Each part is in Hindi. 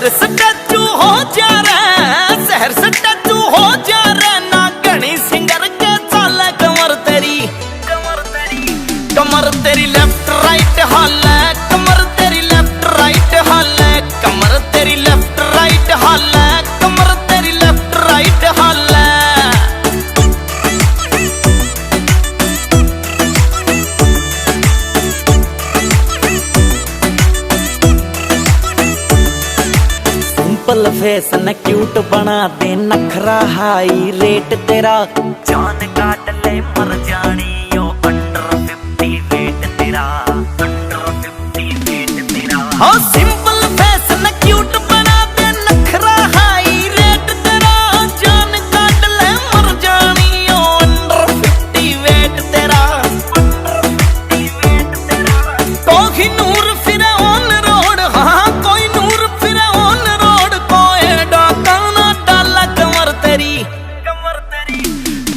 शहर स्टैचू हो जा रे, शहर स्टैचू हो जा रे ना घनी सिंगर के चाल कमर तेरी, कमर तेरी लेफ्ट राइट हाल है, कमर तेरी लेफ्ट राइट हाल है, कमर तेरी लेफ्ट राइट हाल है, कमर तेरी लेफ्ट राइट हाल है। सिंपल फेस न क्यूट बना दे, नखरा हाई रेट तेरा, जान काट ले मर जानी यो अंडर 50 वेट तेरा, अंडर 50 वेट तेरा। हाँ सिंपल फेस न क्यूट बना दे, नखरा हाई रेट तेरा, जान काट ले मर जानी यो अंडर 50 वेट तेरा, अंडर 50 वेट तेरा। तो ही नूर फिर ऑन रोड, हाँ कोई नूर फिर ऑन रोड, कोई डाका ना डाला कमर तेरी,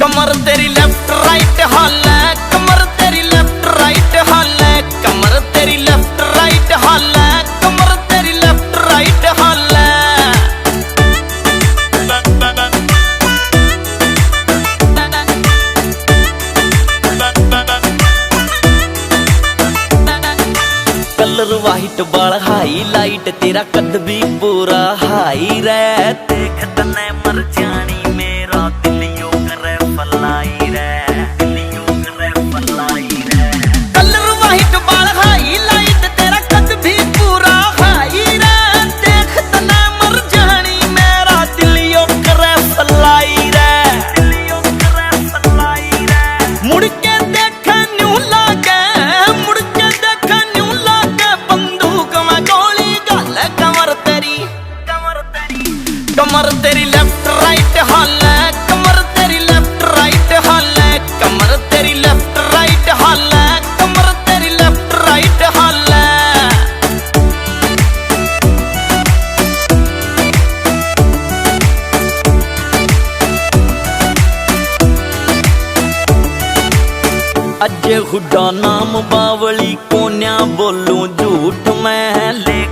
कमर तेरी लेफ्ट राइट हाल है, कमर तेरी लेफ्ट राइट हाल है, कमर तेरी लेफ्ट राइट हाल है, कमर तेरी लेफ्ट राइट हाल है। कलर वाइट बाल हाई लाइट तेरा, कद भी पूरा हाई रे, देख तने मर जानी मेरा दिल यो करे फलाई रे, दिल यो करे फलाई रे। कलर वाइट बाल हाई लाइट तेरा, कद भी पूरा हाई रे, देख तने मर जानी मेरा दिल यो करे फलाई रे, दिल यो करे फलाई रे। मुड़ के देख न्यू लागे, मुड़ के देख न्यू लागे, बंदूक में गोली गल कमर तेरी, कमर तेरी लेफ्ट राइट हाल है, कमर तेरी लेफ्ट राइट हाल है, कमर तेरी लेफ्ट राइट हाल है, कमर तेरी लेफ्ट राइट हाल है। अजय हुड्डा नाम बावली, कोन्या बोलूं झूठ मैं ले